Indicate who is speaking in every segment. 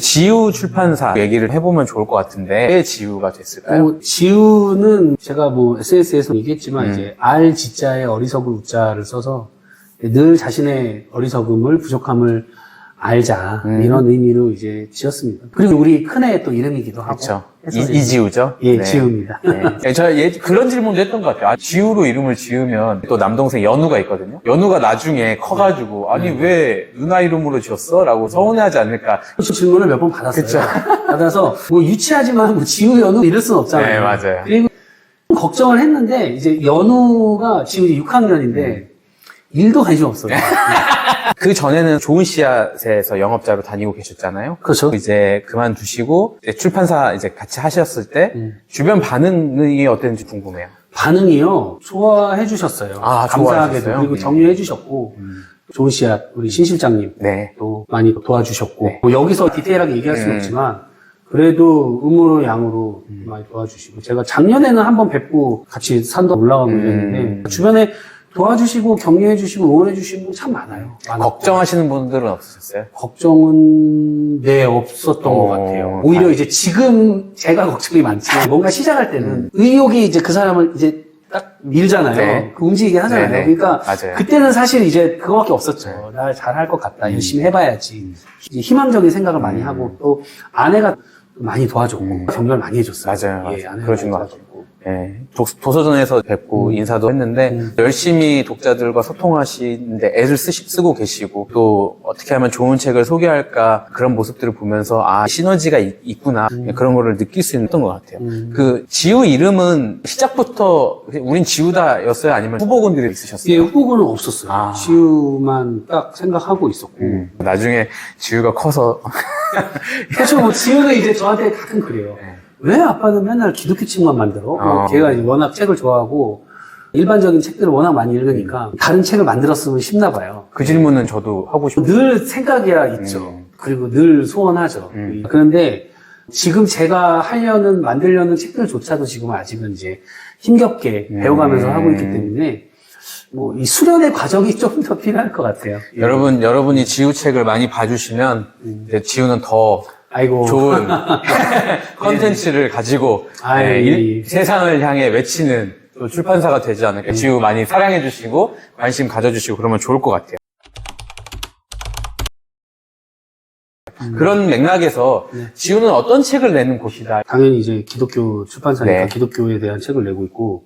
Speaker 1: 지우 출판사 얘기를 해보면 좋을 것 같은데 왜 지우가 됐을까요?
Speaker 2: 지우는 제가 뭐 SNS에서 얘기했지만 이제 알 지자에 어리석을 우자를 써서 늘 자신의 어리석음을 부족함을 알자 이런 의미로 이제 지었습니다. 그리고 우리 큰애 또 이름이기도 하고.
Speaker 1: 그렇죠. 이지우죠?
Speaker 2: 예,
Speaker 1: 네.
Speaker 2: 지우입니다.
Speaker 1: 네. 제가 그런 질문도 했던 것 같아요. 지우로 이름을 지으면 또 남동생 연우가 있거든요. 연우가 나중에 커가지고 아니 왜 누나 이름으로 지었어? 라고 서운해하지 않을까.
Speaker 2: 그 질문을 몇 번 받았어요.
Speaker 1: 그쵸.
Speaker 2: 받아서 뭐 유치하지만 뭐 지우 연우 이럴 순 없잖아요.
Speaker 1: 네, 맞아요.
Speaker 2: 그리고 걱정을 했는데 이제 연우가 지금 이제 6학년인데 일도 관심 없어요.
Speaker 1: 그 전에는 좋은 씨앗에서 영업자로 다니고 계셨잖아요.
Speaker 2: 그렇죠.
Speaker 1: 이제 그만두시고 이제 출판사 이제 같이 하셨을 때 주변 반응이 어땠는지 궁금해요.
Speaker 2: 반응이요. 좋아해 주셨어요.
Speaker 1: 아,
Speaker 2: 감사하게도.
Speaker 1: 좋아하셨어요?
Speaker 2: 그리고 격려해 주셨고 좋은 씨앗 우리 신 실장님
Speaker 1: 네.
Speaker 2: 또 많이 도와주셨고
Speaker 1: 네.
Speaker 2: 뭐 여기서 디테일하게 얘기할 수는 없지만 그래도 음으로 양으로 많이 도와주시고 제가 작년에는 한번 뵙고 같이 산도 올라가고 이랬는데 주변에 도와주시고 격려해주시고 응원해주시는 분 참 많아요.
Speaker 1: 걱정하시는 분들은 없으셨어요?
Speaker 2: 걱정은 네 없었던 것 같아요. 오히려 이제 지금 제가 걱정이 많지. 뭔가 시작할 때는 의욕이 이제 그 사람을 이제 딱 밀잖아요.
Speaker 1: 네.
Speaker 2: 그 움직이게 하잖아요.
Speaker 1: 네, 네.
Speaker 2: 그러니까
Speaker 1: 맞아요.
Speaker 2: 그때는 사실 이제 그거밖에 없었죠. 나 잘할 것 같다. 열심히 해봐야지. 이제 희망적인 생각을 많이 하고 또 아내가 많이 도와줬고 격려를 많이 해줬어요.
Speaker 1: 맞아요.
Speaker 2: 예, 아내가
Speaker 1: 그러신
Speaker 2: 많이
Speaker 1: 것 같아요.
Speaker 2: 도와줬고.
Speaker 1: 네, 도서전에서 뵙고 인사도 했는데 열심히 독자들과 소통하시는데 애를 쓰고 계시고 또 어떻게 하면 좋은 책을 소개할까 그런 모습들을 보면서 아 시너지가 있구나 그런 거를 느낄 수 있는 것 같아요. 그 지우 이름은 시작부터 우린 지우다였어요? 아니면 후보군들이 있으셨어요?
Speaker 2: 예, 후보는 없었어요.
Speaker 1: 아.
Speaker 2: 지우만 딱 생각하고 있었고.
Speaker 1: 나중에 지우가 커서
Speaker 2: 사실 뭐 지우는 이제 저한테 가끔 그래요. 왜 아빠는 맨날 기독교 책만 만들어? 걔가 이제 워낙 책을 좋아하고 일반적인 책들을 워낙 많이 읽으니까 다른 책을 만들었으면 싶나 봐요.
Speaker 1: 그 질문은 저도 하고 싶어요.
Speaker 2: 늘 생각이야 있죠. 그리고 늘 소원하죠. 그런데 지금 제가 만들려는 책들조차도 지금 아직은 이제 힘겹게 배워가면서 하고 있기 때문에 뭐 이 수련의 과정이 좀 더 필요할 것 같아요.
Speaker 1: 여러분이 지우 책을 많이 봐주시면 이제 지우는 더
Speaker 2: 아이고.
Speaker 1: 좋은 컨텐츠를 가지고 세상을 향해 외치는 또 출판사가 되지 않을까. 지우 많이 사랑해주시고 관심 가져주시고 그러면 좋을 것 같아요. 그런 맥락에서 지우는 어떤 책을 내는 곳이다.
Speaker 2: 당연히 이제 기독교 출판사니까
Speaker 1: 네.
Speaker 2: 기독교에 대한 책을 내고 있고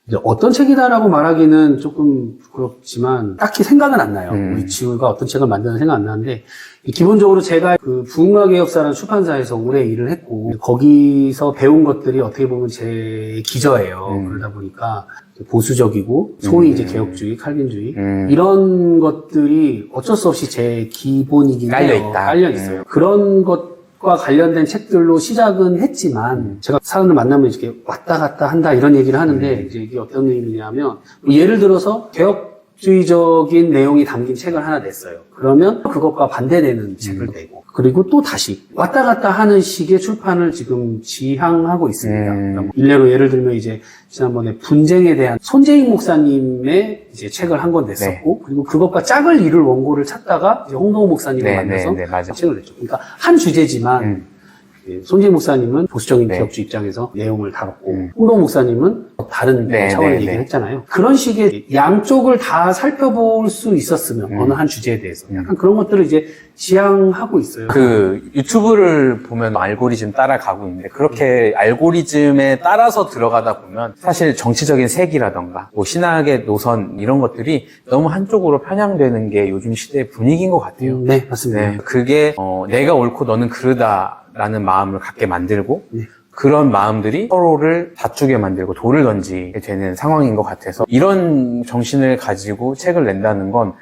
Speaker 2: 이제 어떤 책이다라고 말하기는 조금 부끄럽지만 딱히 생각은 안 나요. 우리 지우가 어떤 책을 만드는 생각 안 나는데 기본적으로 제가 그 부흥화개혁사라는 출판사에서 오래 일을 했고 거기서 배운 것들이 어떻게 보면 제 기저예요. 그러다 보니까 보수적이고 소위 이제 개혁주의, 칼빈주의 이런 것들이 어쩔 수 없이 제 기본이긴 해요. 깔려 있어요. 그런 것과 관련된 책들로 시작은 했지만 제가 사람들 만나면 이렇게 왔다 갔다 한다 이런 얘기를 하는데 이제 이게 어떤 의미냐면 예를 들어서 개혁주의적인 내용이 담긴 책을 하나 냈어요. 그러면 그것과 반대되는 책을 내고 그리고 또 다시 왔다 갔다 하는 식의 출판을 지금 지향하고 있습니다. 그러니까 일례로 예를 들면 이제 지난번에 분쟁에 대한 손재익 목사님의 이제 책을 한 권 냈었고 그리고 그것과 짝을 이룰 원고를 찾다가 이제 홍동호 목사님을 만나서 책을 냈죠. 그러니까 한 주제지만 손재익 목사님은 보수적인 기업주 입장에서 내용을 다뤘고 홍동호 목사님은 다른 차원의 얘기를 했잖아요. 그런 식의 양쪽을 다 살펴볼 수 있었으면 어느 한 주제에 대해서 약간 그런 것들을 이제 지향하고 있어요.
Speaker 1: 그 유튜브를 보면 알고리즘 따라가고 있는데 그렇게 알고리즘에 따라서 들어가다 보면 사실 정치적인 색이라던가 뭐 신학의 노선 이런 것들이 너무 한쪽으로 편향되는 게 요즘 시대의 분위기인 것 같아요.
Speaker 2: 네, 맞습니다.
Speaker 1: 네, 그게 내가 옳고 너는 그르다라는 마음을 갖게 만들고 그런 마음들이 서로를 다투게 만들고 돌을 던지게 되는 상황인 것 같아서 이런 정신을 가지고 책을 낸다는 건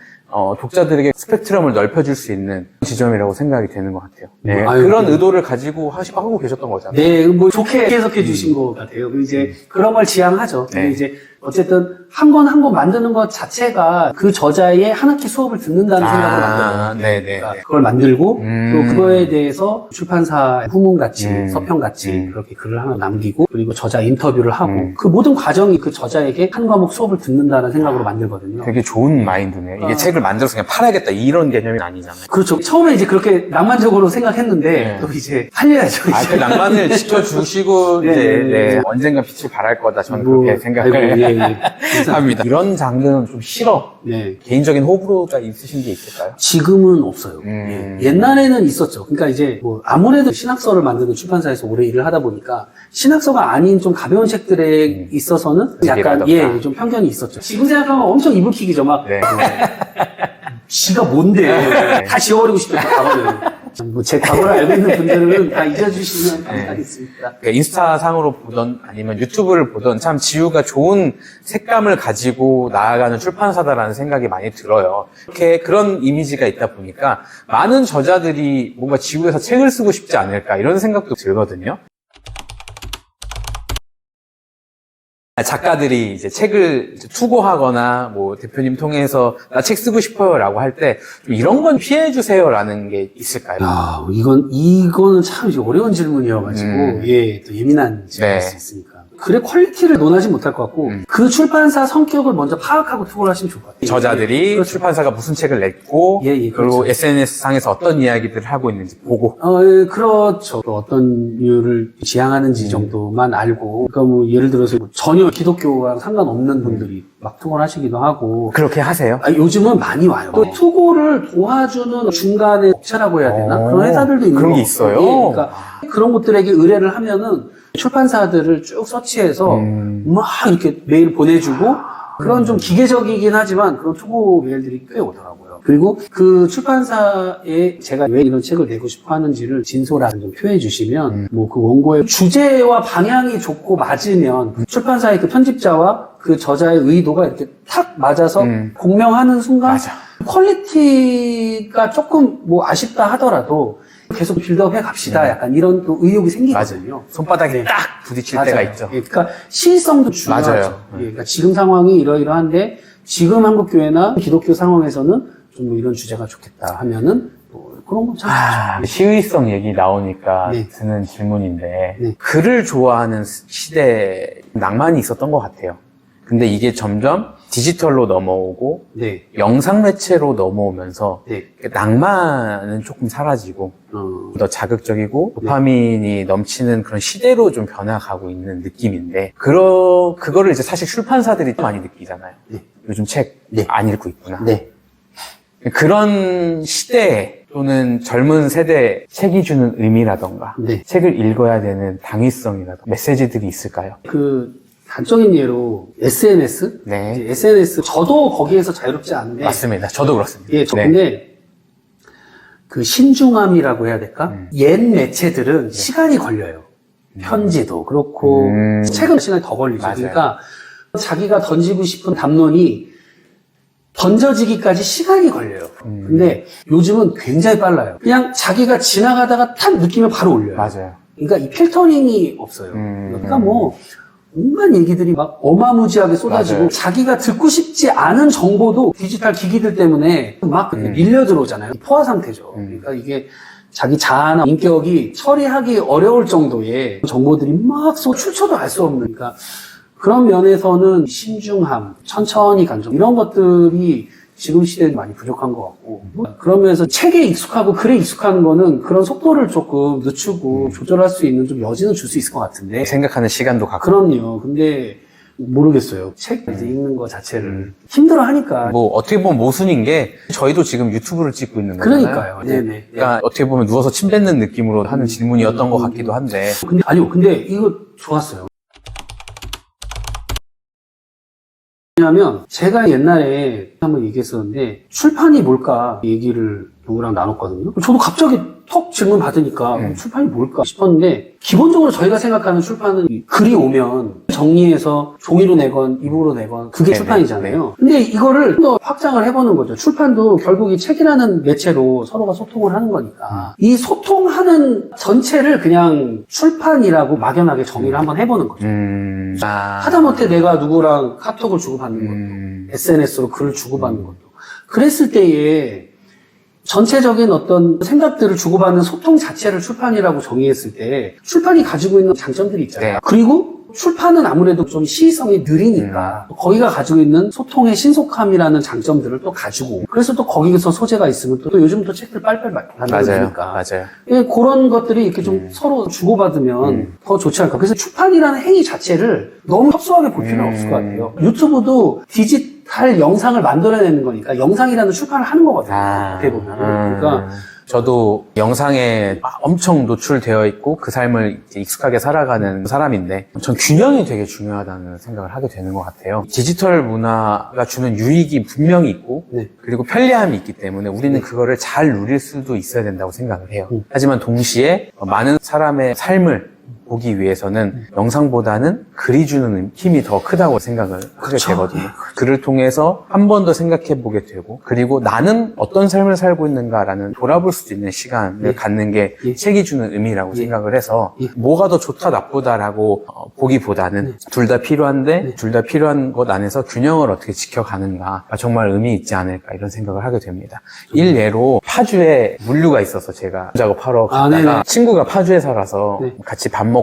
Speaker 1: 독자들에게 스펙트럼을 넓혀줄 수 있는 지점이라고 생각이 되는 것 같아요. 네, 그런 의도를 가지고 하고 계셨던 거잖아요.
Speaker 2: 네, 뭐 좋게 해석해 주신 것 같아요. 이제 그런 걸 지향하죠. 근데 이제 어쨌든 한 권 한 권 만드는 것 자체가 그 저자의 한 학기 수업을 듣는다는 생각으로 만들어요.
Speaker 1: 네네.
Speaker 2: 그러니까 그걸 만들고 또 그거에 대해서 출판사 후문같이 서평같이 그렇게 글을 하나 남기고 그리고 저자 인터뷰를 하고 그 모든 과정이 그 저자에게 한 과목 수업을 듣는다는 생각으로 만들거든요.
Speaker 1: 되게 좋은 마인드네요. 이게 책을 만들어서 그냥 팔아야겠다 이런 개념이 아니잖아요.
Speaker 2: 그렇죠. 처음에 이제 그렇게 낭만적으로 생각했는데
Speaker 1: 네.
Speaker 2: 또 이제 팔려야죠.
Speaker 1: 아, 그 낭만을 지켜주시고
Speaker 2: 네,
Speaker 1: 이제
Speaker 2: 네, 네.
Speaker 1: 언젠가 빛을 발할 거다 저는
Speaker 2: 뭐,
Speaker 1: 그렇게 생각을
Speaker 2: 아이고, 예, 예.
Speaker 1: 합니다. 이런 장르는 좀 싫어.
Speaker 2: 네.
Speaker 1: 개인적인 호불호가 있으신 게 있을까요?
Speaker 2: 지금은 없어요. 예. 옛날에는 있었죠. 그러니까 이제 뭐 아무래도 신학서를 만드는 출판사에서 오래 일을 하다 보니까 신학서가 아닌 좀 가벼운 책들에 있어서는 약간
Speaker 1: 맛없다.
Speaker 2: 좀 편견이 있었죠. 지금 생각하면 엄청 이불킥이죠. 막
Speaker 1: 네.
Speaker 2: 지가 뭔데 다 지워버리고 싶다. 과거는. 뭐 제 과거를 알고 있는 분들은 다 잊어주시면 감사하겠습니다.
Speaker 1: 그러니까 인스타 상으로 보던 아니면 유튜브를 보던 참 지우가 좋은 색감을 가지고 나아가는 출판사다라는 생각이 많이 들어요. 이렇게 그런 이미지가 있다 보니까 많은 저자들이 뭔가 지우에서 책을 쓰고 싶지 않을까 이런 생각도 들거든요. 작가들이 이제 책을 투고하거나 뭐 대표님 통해서 나 책 쓰고 싶어요라고 할 때 이런 건 피해 주세요라는 게 있을까요?
Speaker 2: 야, 이거는 참 이제 어려운 질문이어가지고 예, 또 예민한 질문일
Speaker 1: 네.
Speaker 2: 수 있으니까. 글의 퀄리티를 논하지 못할 것 같고 그 출판사 성격을 먼저 파악하고 투고를 하시면 좋을 것 같아요.
Speaker 1: 저자들이
Speaker 2: 그렇죠.
Speaker 1: 출판사가 무슨 책을 냈고
Speaker 2: 예,
Speaker 1: 그리고
Speaker 2: 그렇죠.
Speaker 1: SNS상에서 어떤 이야기들을 하고 있는지 보고
Speaker 2: 예, 그렇죠. 또 어떤 이유를 지향하는지 정도만 알고, 그러니까 뭐 예를 들어서 뭐 전혀 기독교랑 상관없는 분들이 막 투고를 하시기도 하고.
Speaker 1: 그렇게 하세요?
Speaker 2: 요즘은 많이 와요. 또 투고를 도와주는 중간에 업체라고 해야 되나? 그런 회사들도 있는
Speaker 1: 그런 게
Speaker 2: 것
Speaker 1: 있어요?
Speaker 2: 같고. 예, 그러니까 그런 곳들에게 의뢰를 하면은 출판사들을 쭉 서치해서 막 이렇게 메일 보내주고 그런 좀 기계적이긴 하지만 그런 투고 메일들이 꽤 오더라고요. 그리고 그 출판사에 제가 왜 이런 책을 내고 싶어 하는지를 진솔하게 좀 표현해 주시면 뭐 그 원고의 주제와 방향이 좋고 맞으면 출판사의 그 편집자와 그 저자의 의도가 이렇게 탁 맞아서 공명하는 순간
Speaker 1: 맞아.
Speaker 2: 퀄리티가 조금 뭐 아쉽다 하더라도 계속 빌드업 해 갑시다. 약간 이런 또 의욕이 생기거든요.
Speaker 1: 손바닥에
Speaker 2: 네.
Speaker 1: 딱 부딪힐
Speaker 2: 맞아요.
Speaker 1: 때가 있죠.
Speaker 2: 예, 그러니까 시의성도 중요하죠.
Speaker 1: 맞아요.
Speaker 2: 예, 그러니까 지금 상황이 이러이러한데 지금 한국교회나 기독교 상황에서는 좀 뭐 이런 주제가 좋겠다 하면은 뭐 그런 건 참 좋죠.
Speaker 1: 시의성 얘기 나오니까
Speaker 2: 네.
Speaker 1: 드는 질문인데
Speaker 2: 네.
Speaker 1: 글을 좋아하는 시대에 낭만이 있었던 것 같아요. 근데 이게 점점 디지털로 넘어오고
Speaker 2: 네.
Speaker 1: 영상 매체로 넘어오면서
Speaker 2: 네.
Speaker 1: 낭만은 조금 사라지고 더 자극적이고 도파민이 넘치는 그런 시대로 좀 변화가고 있는 느낌인데 그거를 이제 사실 출판사들이 많이 느끼잖아요.
Speaker 2: 네.
Speaker 1: 요즘 책
Speaker 2: 네.
Speaker 1: 안 읽고 있구나.
Speaker 2: 네.
Speaker 1: 그런 시대에 또는 젊은 세대에 책이 주는 의미라던가
Speaker 2: 네.
Speaker 1: 책을 읽어야 되는 당위성이라던가 메시지들이 있을까요?
Speaker 2: 그 단적인 예로 SNS?
Speaker 1: 네.
Speaker 2: 이제 SNS 저도 거기에서 자유롭지 않은데
Speaker 1: 맞습니다. 저도 그렇습니다.
Speaker 2: 예,
Speaker 1: 네.
Speaker 2: 근데 그 신중함이라고 해야 될까? 옛 매체들은 시간이 걸려요. 편지도 그렇고 책은 시간이 더 걸리죠.
Speaker 1: 맞아요.
Speaker 2: 그러니까 자기가 던지고 싶은 담론이 던져지기까지 시간이 걸려요. 근데 요즘은 굉장히 빨라요. 그냥 자기가 지나가다가 탁 느끼면 바로 올려요.
Speaker 1: 맞아요.
Speaker 2: 그러니까 이 필터링이 없어요. 그러니까 뭐 온갖 얘기들이 막 어마무지하게 쏟아지고
Speaker 1: 맞아요.
Speaker 2: 자기가 듣고 싶지 않은 정보도 디지털 기기들 때문에 막 밀려 들어오잖아요. 포화 상태죠. 그러니까 이게 자기 자아나 인격이 처리하기 어려울 정도의 정보들이 막 출처도 알 수 없는 그러니까 그런 면에서는 신중함, 천천히 간정 이런 것들이 지금 시대에 많이 부족한 것 같고 그러면서 책에 익숙하고 글에 익숙한 거는 그런 속도를 조금 늦추고 조절할 수 있는 좀 여지는 줄 수 있을 것 같은데
Speaker 1: 생각하는 시간도 갖고
Speaker 2: 그럼요. 근데 모르겠어요. 책 이제 읽는 거 자체를 힘들어 하니까.
Speaker 1: 뭐 어떻게 보면 모순인 게 저희도 지금 유튜브를 찍고 있는 거잖아요.
Speaker 2: 그러니까요. 네네.
Speaker 1: 그러니까 어떻게 보면 누워서 침 뱉는 느낌으로 하는 질문이었던 것 같기도 한데
Speaker 2: 근데 아니요. 근데 이거 좋았어요. 왜냐하면 제가 옛날에 한번 얘기했었는데 출판이 뭘까 얘기를 누구랑 나눴거든요. 저도 갑자기 톡 질문 받으니까 출판이 뭘까 싶었는데 기본적으로 저희가 생각하는 출판은 글이 오면 정리해서 종이로 내건 이북으로 내건 그게
Speaker 1: 네네.
Speaker 2: 출판이잖아요. 근데 이거를 또 확장을 해보는 거죠. 출판도 결국 이 책이라는 매체로 서로가 소통을 하는 거니까 이 소통하는 전체를 그냥 출판이라고 막연하게 정의를 한번 해보는 거죠. 하다못해 내가 누구랑 카톡을 주고받는 것도 SNS로 글을 주고받는 것도 그랬을 때에 전체적인 어떤 생각들을 주고받는 소통 자체를 출판이라고 정의했을 때 출판이 가지고 있는 장점들이 있잖아요.
Speaker 1: 네.
Speaker 2: 그리고 출판은 아무래도 좀 시의성이 느리니까 거기가 가지고 있는 소통의 신속함이라는 장점들을 또 가지고 오고. 그래서 또 거기서 소재가 있으면 또 요즘 또 책들 빨빨 만들어지니까
Speaker 1: 맞아요.
Speaker 2: 예, 그런 것들이 이렇게 좀 서로 주고받으면 더 좋지 않을까. 그래서 출판이라는 행위 자체를 너무 협소하게 볼 필요는 없을 것 같아요. 유튜브도 디지털 영상을 만들어내는 거니까 영상이라는 출판을 하는 거거든요. 어떻게 보면. 그러니까
Speaker 1: 저도 영상에 엄청 노출되어 있고 그 삶을 이제 익숙하게 살아가는 사람인데 전 균형이 되게 중요하다는 생각을 하게 되는 것 같아요. 디지털 문화가 주는 유익이 분명히 있고
Speaker 2: 네.
Speaker 1: 그리고 편리함이 있기 때문에 우리는 그거를 잘 누릴 수도 있어야 된다고 생각을 해요. 하지만 동시에 많은 사람의 삶을 보기 위해서는 영상보다는 글이 주는 힘이 더 크다고 생각을 하게 되거든요. 글을 통해서 한 번 더 생각해 보게 되고 그리고 나는 어떤 삶을 살고 있는가라는 돌아볼 수 있는 시간을 갖는 게 책이 주는 의미라고 생각을 해서 뭐가 더 좋다 나쁘다라고 보기보다는 둘 다 필요한데 둘 다 필요한 것 안에서 균형을 어떻게 지켜가는가 정말 의미 있지 않을까 이런 생각을 하게 됩니다. 일례로 파주에 물류가 있어서 제가 작업하러 갔다가 친구가 파주에 살아서 같이 밥 먹고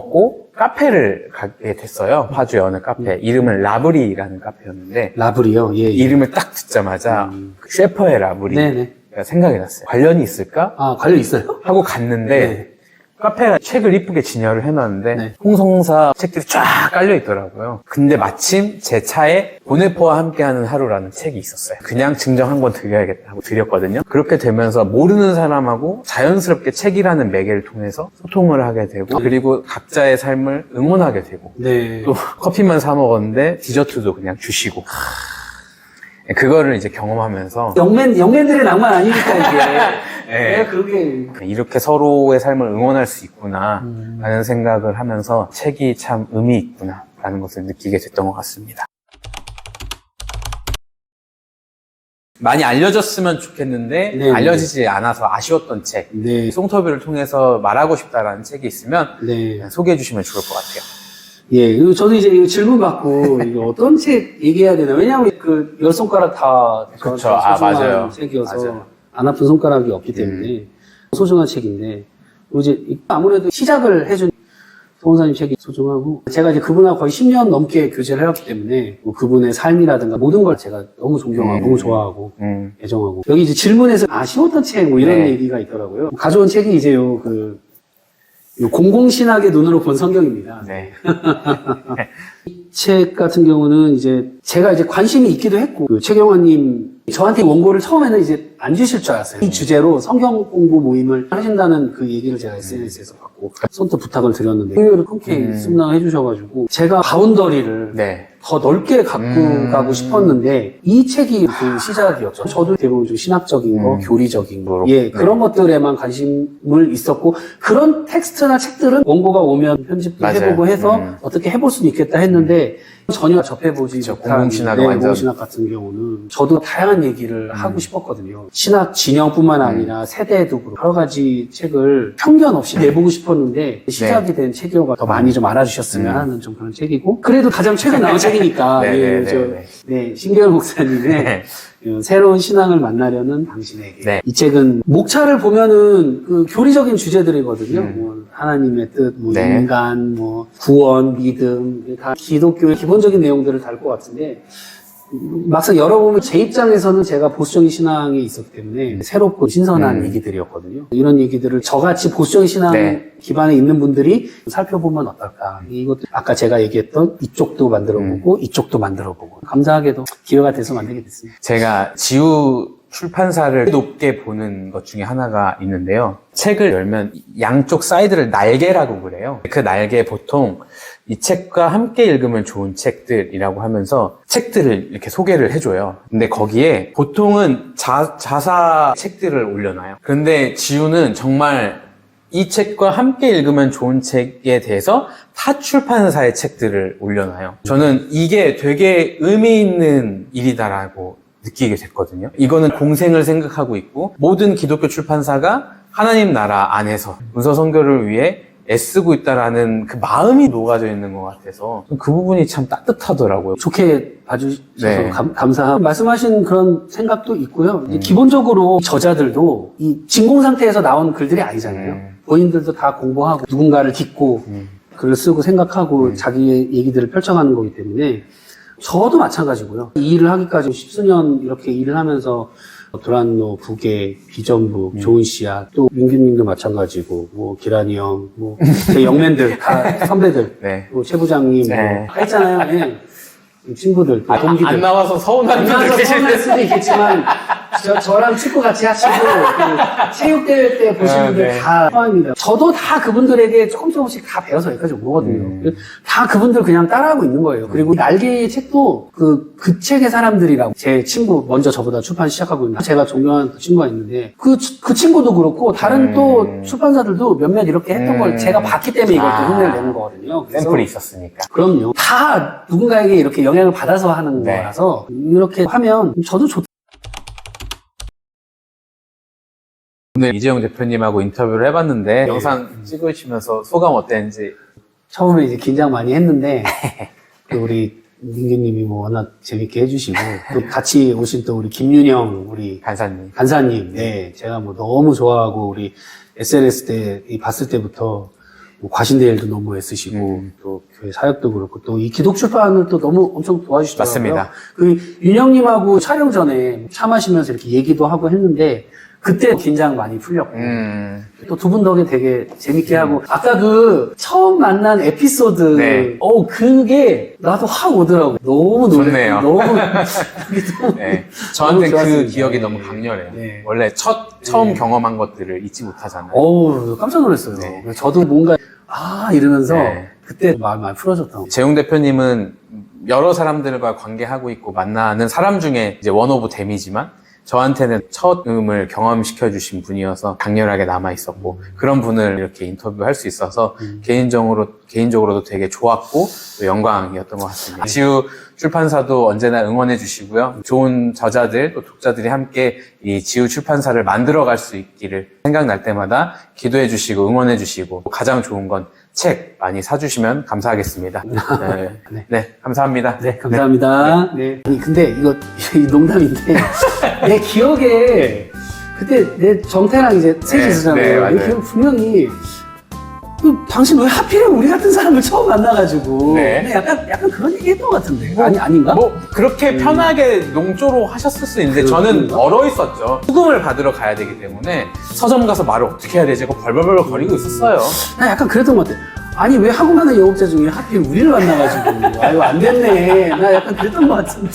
Speaker 1: 카페를 가게 됐어요. 파주의 어느 카페. 이름은 라브리라는 카페였는데
Speaker 2: 라브리요? 예.
Speaker 1: 이름을 딱 듣자마자 셰퍼의 라브리가 생각이 났어요. 관련이 있을까?
Speaker 2: 아, 관련 있어요?
Speaker 1: 하고 갔는데 카페가 책을 이쁘게 진열을 해놨는데 홍성사 책들이 쫙 깔려 있더라고요. 근데 마침 제 차에 보네포와 함께하는 하루라는 책이 있었어요. 그냥 증정 한 권 드려야겠다 하고 드렸거든요. 그렇게 되면서 모르는 사람하고 자연스럽게 책이라는 매개를 통해서 소통을 하게 되고 그리고 각자의 삶을 응원하게 되고 또 커피만 사 먹었는데 디저트도 그냥 주시고 그거를 이제 경험하면서
Speaker 2: 영맨들의 낭만 아니니까 이게.
Speaker 1: 네.
Speaker 2: 그게
Speaker 1: 이렇게 서로의 삶을 응원할 수 있구나 라는 생각을 하면서 책이 참 의미 있구나 라는 것을 느끼게 됐던 것 같습니다. 많이 알려졌으면 좋겠는데 알려지지 않아서 아쉬웠던 책 송터뷰를 통해서 말하고 싶다라는 책이 있으면 소개해 주시면 좋을 것 같아요.
Speaker 2: 예, 저도 이제 이거 질문 받고, 이거 어떤 책 얘기해야 되나. 왜냐하면 그, 10손가락 다.
Speaker 1: 그쵸.
Speaker 2: 맞아요.
Speaker 1: 맞아요.
Speaker 2: 책이어서.
Speaker 1: 맞아요.
Speaker 2: 안 아픈 손가락이 없기 때문에. 소중한 책인데. 그리고 이제 아무래도 시작을 해준 송원사님 책이 소중하고. 제가 이제 그분하고 거의 10년 넘게 교제를 해왔기 때문에. 뭐 그분의 삶이라든가 모든 걸 제가 너무 존경하고, 너무 좋아하고, 애정하고. 여기 이제 질문에서 아쉬웠던 책 뭐 이런 얘기가 있더라고요. 가져온 책이 이제 공공신학의 눈으로 본 성경입니다. 이 책 같은 경우는 이제 제가 이제 관심이 있기도 했고 최경환님 저한테 원고를 처음에는 이제 안 주실 줄 알았어요. 이 주제로 성경 공부 모임을 하신다는 그 얘기를 제가 SNS에서 받고 선뜻 부탁을 드렸는데 흥미를 흔쾌히 승낙해 주셔가지고 제가 바운더리를 더 넓게 갖고 가고 싶었는데 이 책이 그 시작이었죠. 저도 대부분 좀 신학적인 거, 교리적인 거, 그런 것들에만 관심을 있었고 그런 텍스트나 책들은 원고가 오면 편집도 해보고 해서 어떻게 해볼 수는 있겠다 했는데 전혀 접해보지 못한 공공신학 같은 경우는 저도 다양한 얘기를 하고 싶었거든요. 신학 진영뿐만 아니라 세대도 그렇고 여러 가지 책을 편견 없이 내보고 싶었는데 시작이 된 책이어서 더 많이 좀 알아주셨으면 하는 좀 그런 책이고 그래도 가장 최근 나온 책이니까 신계열 목사님의 새로운 신앙을 만나려는 당신에게 이 책은 목차를 보면은 그 교리적인 주제들이거든요. 뭐 하나님의 뜻, 뭐 인간, 뭐 구원, 믿음 다 기독교의 기본적인 내용들을 다룰 것 같은데 막상 열어보면 제 입장에서는 제가 보수적인 신앙에 있었기 때문에 새롭고 신선한 얘기들이었거든요. 이런 얘기들을 저같이 보수적인 신앙 기반에 있는 분들이 살펴보면 어떨까. 이것도 아까 제가 얘기했던 이쪽도 만들어보고 이쪽도 만들어보고 감사하게도 기회가 돼서 만들게 됐습니다.
Speaker 1: 제가 지우 출판사를 높게 보는 것 중에 하나가 있는데요. 책을 열면 양쪽 사이드를 날개라고 그래요. 그 날개 보통 이 책과 함께 읽으면 좋은 책들이라고 하면서 책들을 이렇게 소개를 해줘요. 근데 거기에 보통은 자사 책들을 올려놔요. 그런데 지우는 정말 이 책과 함께 읽으면 좋은 책에 대해서 타 출판사의 책들을 올려놔요. 저는 이게 되게 의미 있는 일이다라고 느끼게 됐거든요. 이거는 공생을 생각하고 있고 모든 기독교 출판사가 하나님 나라 안에서 문서 선교를 위해 애쓰고 있다라는 그 마음이 녹아져 있는 것 같아서 그 부분이 참 따뜻하더라고요.
Speaker 2: 좋게 봐주셔서
Speaker 1: 네.
Speaker 2: 감사하고 말씀하신 그런 생각도 있고요. 이제 기본적으로 저자들도 이 진공 상태에서 나온 글들이 아니잖아요. 본인들도 다 공부하고 누군가를 딛고 글을 쓰고 생각하고 자기의 얘기들을 펼쳐가는 거기 때문에 저도 마찬가지고요. 이 일을 하기까지 십수년 이렇게 일을 하면서 도란노, 부계, 비전부, 좋은 씨야, 또 민규님도 마찬가지고, 뭐 기란이 형, 뭐 제 영맨들 다 선배들,
Speaker 1: 네.
Speaker 2: 또 최 부장님,
Speaker 1: 네.
Speaker 2: 뭐 했잖아요. 네. 친구들, 또 동기들.
Speaker 1: 안 나와서 서운한 분들
Speaker 2: 안나서
Speaker 1: 계실
Speaker 2: 서운할
Speaker 1: 텐데.
Speaker 2: 수도 있겠지만 저랑 축구 같이 하시고 그 체육대회 때 보신 분들
Speaker 1: 네.
Speaker 2: 다 포함입니다. 저도 다 그분들에게 조금씩 다 배워서 여기까지 온 거거든요. 다 그분들 그냥 따라하고 있는 거예요. 그리고 날개의 책도 그 책의 사람들이라고 제 친구 먼저 저보다 출판 시작하고 있는 제가 존경하는 그 친구가 있는데 그 친구도 그렇고 다른 또 출판사들도 몇몇 이렇게 했던 걸 제가 봤기 때문에 이걸 또 흉내를 내는 거거든요. 그래서
Speaker 1: 샘플이 있었으니까.
Speaker 2: 그럼요. 다 누군가에게 이렇게 영향을 받아서 하는
Speaker 1: 네.
Speaker 2: 거라서 이렇게 하면 저도 좋다.
Speaker 1: 오늘 이재용 대표님하고 인터뷰를 해봤는데 영상 찍으시면서 소감 어땠는지.
Speaker 2: 처음에 이제 긴장 많이 했는데 또 우리 민규님이 뭐 워낙 재밌게 해주시고 또 같이 오신 또 우리 김윤영 우리
Speaker 1: 간사님.
Speaker 2: 간사님, 네 제가 뭐 너무 좋아하고 우리 SNS 때 봤을 때부터 뭐 과신대일도 너무 애쓰시고 또 교회 사역도 그렇고 또 이 기독 출판을 또 너무 엄청 도와주시더라고요.
Speaker 1: 맞습니다.
Speaker 2: 그 윤영님하고 촬영 전에 차 마시면서 이렇게 얘기도 하고 했는데 그때 긴장 많이 풀렸고 또 두 분 덕에 되게 재밌게 하고 아까 그 처음 만난 에피소드
Speaker 1: 네.
Speaker 2: 그게 나도 확 오더라고. 너무
Speaker 1: 좋네요.
Speaker 2: 너무
Speaker 1: 네. 저한테 그
Speaker 2: 좋았습니다.
Speaker 1: 기억이
Speaker 2: 네.
Speaker 1: 너무 강렬해요.
Speaker 2: 네.
Speaker 1: 원래 처음 경험한 것들을 잊지 못하잖아요.
Speaker 2: 어우 깜짝 놀랐어요.
Speaker 1: 네.
Speaker 2: 저도 뭔가 이러면서
Speaker 1: 네.
Speaker 2: 그때 마음 많이 풀어졌던 거.
Speaker 1: 재용 대표님은 여러 사람들과 관계하고 있고 만나는 사람 중에 이제 원 오브 댐이지만 저한테는 첫 음을 경험시켜주신 분이어서 강렬하게 남아있었고 그런 분을 이렇게 인터뷰할 수 있어서 개인적으로도 되게 좋았고 또 영광이었던 것 같습니다. 지우 출판사도 언제나 응원해 주시고요. 좋은 저자들 또 독자들이 함께 이 지우 출판사를 만들어갈 수 있기를 생각날 때마다 기도해 주시고 응원해 주시고 가장 좋은 건 책 많이 사주시면 감사하겠습니다. 네,
Speaker 2: 네.
Speaker 1: 네 감사합니다.
Speaker 2: 네, 감사합니다. 네. 아니, 근데 이 농담인데, 내 기억에, 그때 내 정태랑 이제 셋이
Speaker 1: 네,
Speaker 2: 있었잖아요.
Speaker 1: 네, 맞아요.
Speaker 2: 내 기억 분명히, 당신 왜 하필이면 우리 같은 사람을 처음 만나가지고.
Speaker 1: 네.
Speaker 2: 근데 약간 그런 얘기 했던 것 같은데. 아닌가?
Speaker 1: 뭐 그렇게 편하게 농조로 하셨을 수 있는데 저는
Speaker 2: 그런가?
Speaker 1: 얼어 있었죠. 수금을 받으러 가야 되기 때문에 서점 가서 말을 어떻게 해야 되지? 벌벌벌 거리고 있었어요.
Speaker 2: 나 약간 그랬던 것 같아. 아니, 왜 하고 가는 영업자 중에 하필 우리를 만나가지고. 아유, 안 됐네. 나 약간 그랬던 것 같은데.